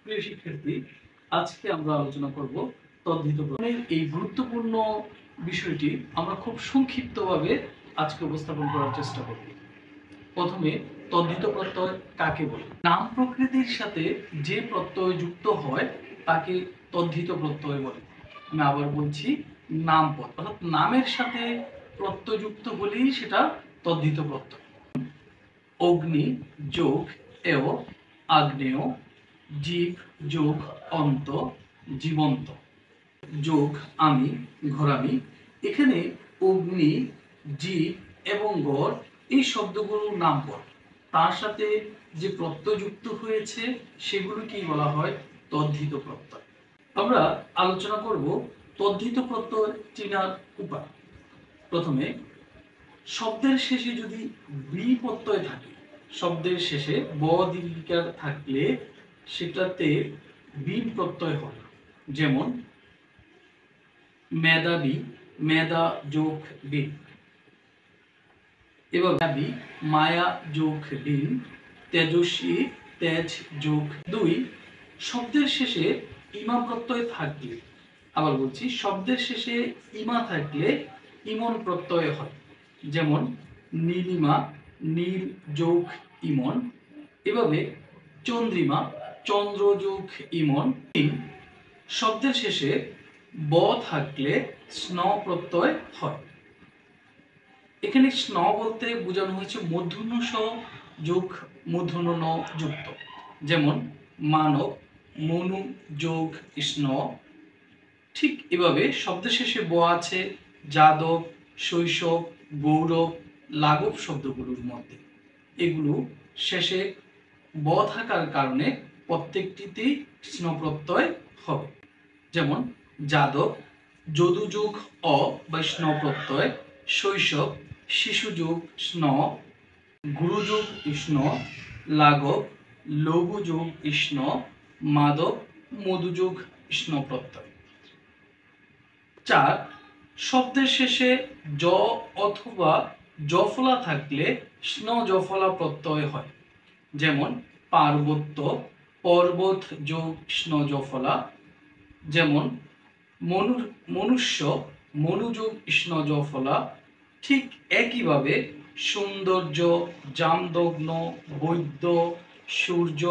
প্রিয় শিক্ষার্থী, আজকে আমরা আলোচনা করব তদ্ধিত প্রত্যয়ের এই গুরুত্বপূর্ণ বিষয়টি আমরা খুব সংক্ষিপ্তভাবে আজকে উপস্থাপন করার চেষ্টা করব। প্রথমে তদ্ধিত প্রত্যয় কাকে বলে? নাম প্রকৃতির সাথে যে প্রত্যয় যুক্ত হয় তাকে তদ্ধিত প্রত্যয় বলে। আমি আবার বলছি, নাম পদ অর্থাৎ নামের সাথে প্রত্যয় যুক্ত হলেই সেটা তদ্ধিত প্রত্যয়। অগ্নি যোগ এও আগ্নেয়, জীব যোগ অন্ত জীবন্ত, যোগ আমি ঘরামি। এখানে অগ্নি, জীব এবং গড় এই শব্দগুলোর নাম পদ, তার সাথে যে প্রত্যয় যুক্ত হয়েছে সেগুলোকেই বলা হয় তদ্ধিত প্রত্যয়। আমরা আলোচনা করব তদ্ধিত প্রত্যয় চেনার উপায়। প্রথমে শব্দের শেষে যদি বি প্রত্যয় থাকে, শব্দের শেষে ব দীর্ঘিকার থাকলে সেটাতে বি প্রত্যয় হয়। যেমন মেধাবী, মেধা যোগ বিন। এবার মায়া যোগ বিন, তেজস্বী তেজ যোগ দুই। শব্দের শেষে ইমা প্রত্যয় থাকলে, আবার বলছি, শব্দের শেষে ইমা থাকলে ইমন প্রত্যয় হয়। যেমন নীলিমা, নীল যোগ ইমন। এভাবে চন্দ্রিমা, চন্দ্র যোগ ইমন। শব্দের শেষে ব থাকলে স্ন প্রত্যয় হয়। এখানে স্ন বলতে বোঝানো হয়েছে মূর্ধন্য স যোগ মূর্ধন্য ন যুক্ত। যেমন মানব, মনু যোগ স্ন। ঠিক এভাবে শব্দের শেষে ব আছে যাদব, শৈশব, গৌরব, লাঘব শব্দগুলোর মধ্যে। এগুলো শেষে ব থাকার কারণে প্রত্যেকটিতেই স্ন প্রত্যয় হবে। যেমন যাদব যদু যোগ অ বা স্ন প্রত্যয়, শৈশব শিশু যোগ স্ন, গুরু যোগ স্ন, লাঘব লঘু যোগ স্ন, মাদব মধু যোগ স্ন প্রত্যয়। 4. শব্দের শেষে জ অথবা জফলা থাকলে স্ন জফলা প্রত্যয় হয়। যেমন পার্বত্য, পর্বত যোগ স্ন জফলা। যেমন মনুষ্য, মনুযোগ স্ন জফলা। ঠিক একইভাবে সৌন্দর্য, জামদগ্ন, বৈদ্য, সূর্য,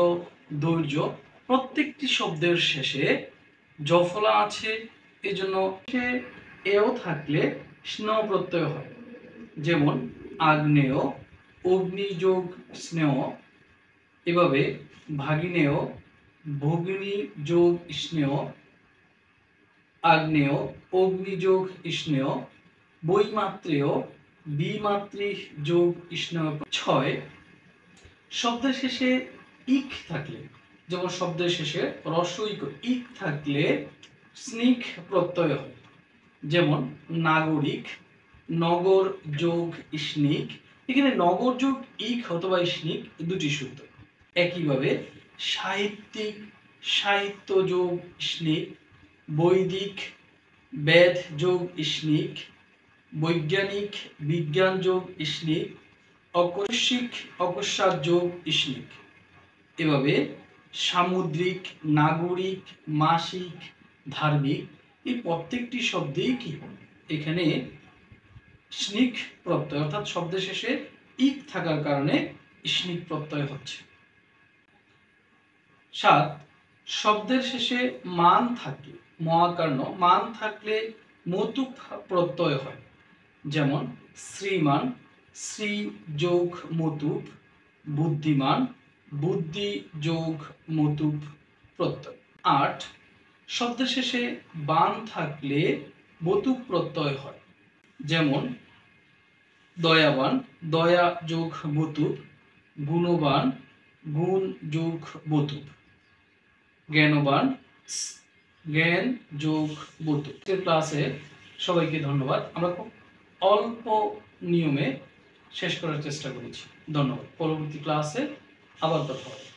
ধৈর্য প্রত্যেকটি শব্দের শেষে জফলা আছে, এজন্য এও থাকলে স্ন প্রত্যয় হয়। যেমন আগ্নেয়, অগ্নিযোগ স্নেহ। এভাবে ভাগিনেয়, ভগিনী যোগ স্নেহ, আগ্নেয় অগ্নিযোগ স্নেহ, বৈমাত্রেয় বিমাতৃ যোগ স্নেহ। 6. শব্দের শেষে ইক থাকলে, যেমন শব্দের শেষে রস্বইক ইক থাকলে স্নিক প্রত্যয় হয়। যেমন নাগরিক, নগর যোগ স্নিক। এখানে নগর যোগ ইক অথবা স্নিক দুটি সূত্র। একইভাবে সাহিত্যিক, সাহিত্য যোগ স্নিক, বৈদিক বেদ যোগ স্নিক, বৈজ্ঞানিক বিজ্ঞান যোগ স্নিক, অকস্মিক অকস্মাৎ যোগ স্নিক। এভাবে সামুদ্রিক, নাগরিক, মাসিক, ধার্মিক এই প্রত্যেকটি শব্দেই কি এখানে স্নিক প্রত্যয়, অর্থাৎ শব্দের শেষে ইক থাকার কারণে স্নিক প্রত্যয় হচ্ছে। 7. শব্দের শেষে মান থাকে, মহাকর্ণ মান থাকলে মতুপ প্রত্যয় হয়। যেমন শ্রীমান, শ্রী যোগ মতুপ, বুদ্ধিমান, বুদ্ধি যোগ মতুপ প্রত্যয়। 8. শব্দের শেষে বান থাকলে বতুপ প্রত্যয় হয়। যেমন দয়াবান, দয়া যোগ বতুপ, গুণবান, গুণ যোগ বতুপ, জ্ঞানবান, জ্ঞান যোগ বতুপ। ক্লাসে সবাইকে ধন্যবাদ। আমরা খুব অল্প নিয়মে শেষ করার চেষ্টা করেছি। ধন্যবাদ। পরবর্তী ক্লাসে আবার কথা হবে।